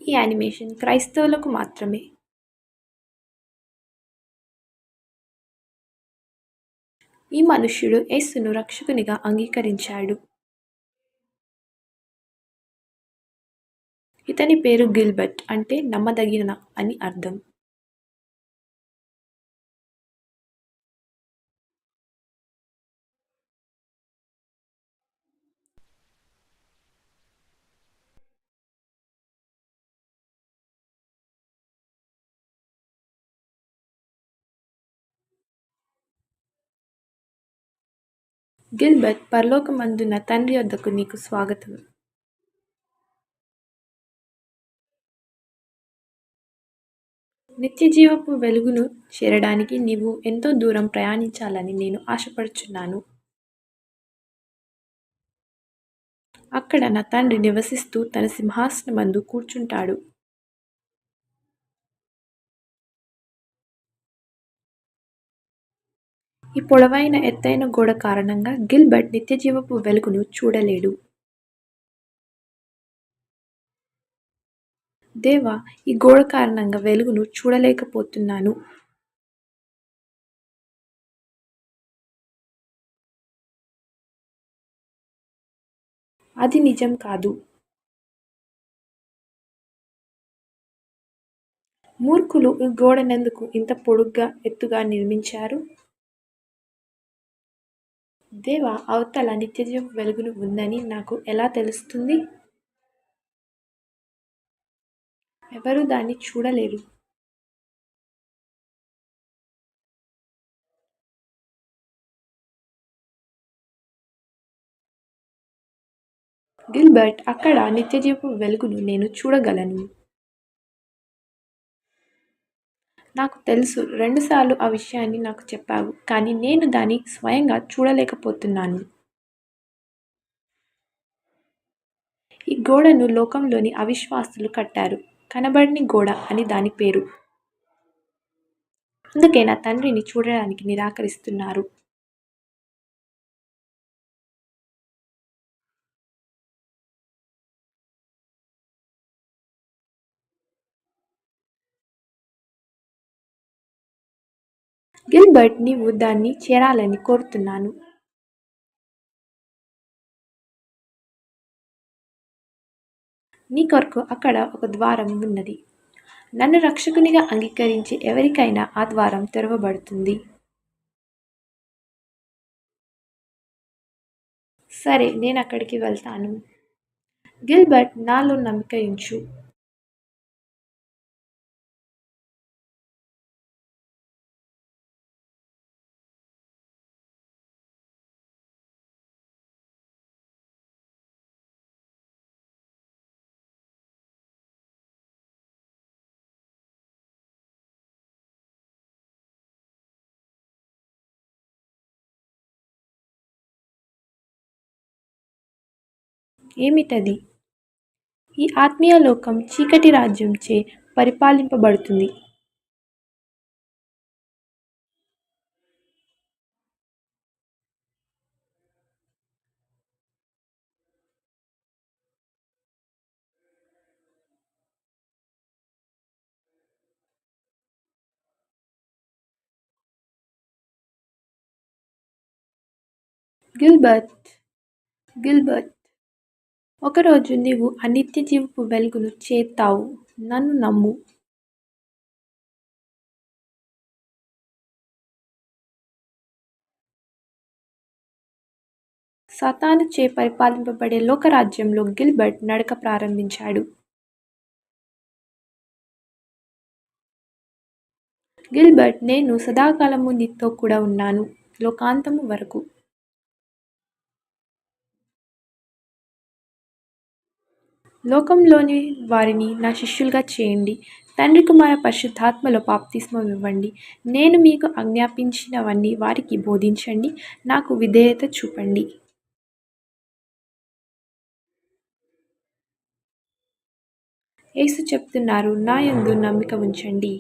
ఈ యానిమేషన్ క్రైస్తవులకు మాత్రమే. ఈ మనుష్యుడు యేసును రక్షకునిగా అంగీకరించాడు. ఇతని పేరు గిల్బర్ట్, అంటే నమ్మదగిన అని అర్థం. గిల్బర్ట్, పరలోకమందున్న తండ్రి యొద్దకు నీకు స్వాగతం. నిత్యజీవపు వెలుగును చేరడానికి నీవు ఎంతో దూరం ప్రయాణించాలని నేను ఆశపడుచున్నాను. అక్కడ నా తండ్రి నివసిస్తూ తన సింహాసనమందు కూర్చుంటాడు. ఈ పొడవైన ఎత్తైన గోడ కారణంగా గిల్బర్ట్ నిత్యజీవపు వెలుగును చూడలేడు. దేవా, ఈ గోడ కారణంగా వెలుగును చూడలేకపోతున్నాను. అది నిజం కాదు. మూర్ఖులు ఈ గోడనెందుకు ఇంత పొడుగ్గా ఎత్తుగా నిర్మించారు? దేవా, అవతల నిత్యజీవపు వెలుగును ఉందని నాకు ఎలా తెలుస్తుంది? ఎవరూ దాన్ని చూడలేరు. గిల్బర్ట్, అక్కడ నిత్యజీవపు వెలుగును నేను చూడగలను. నాకు తెలుసు, 2 సార్లు ఆ విషయాన్ని నాకు చెప్పావు, కానీ నేను దాన్ని స్వయంగా చూడలేకపోతున్నాను. ఈ గోడను లోకంలోని అవిశ్వాసులు కట్టారు. కనబడని గోడ అని దాని పేరు. అందుకే నా తండ్రిని చూడడానికి నిరాకరిస్తున్నారు. గిల్బర్ట్, నీవు దాన్ని చేరాలని కోరుతున్నాను. నీ కొరకు అక్కడ ఒక ద్వారం ఉన్నది. నన్ను రక్షకునిగా అంగీకరించే ఎవరికైనా ఆ ద్వారం తెరవబడుతుంది. సరే, నేను అక్కడికి వెళ్తాను. గిల్బర్ట్, నాలో నమ్మిక ఉంచు. ఏమిటది? ఈ ఆత్మీయ లోకం చీకటి రాజ్యంచే పరిపాలింపబడుతుంది. గిల్బర్ట్, గిల్బర్ట్, ఒకరోజు నీవు ఆ నిత్యజీవపు వెలుగును చేత్తావు. నన్ను నమ్ము. సాతానుచే పరిపాలింపబడే లోకరాజ్యంలో గిల్బర్ట్ నడక ప్రారంభించాడు. గిల్బర్ట్, నేను సదాకాలము నీతో కూడా ఉన్నాను, లోకాంతము వరకు. లోకంలోని వారిని నా శిష్యులుగా చేయండి. తండ్రి, కుమార, పరిశుద్ధాత్మలో బాప్తిస్మం ఇవ్వండి. నేను మీకు ఆజ్ఞాపించినవన్నీ వారికి బోధించండి. నాకు విధేయత చూపండి. యేసు చెప్తున్నారు, నా యందు నమ్మిక ఉంచండి.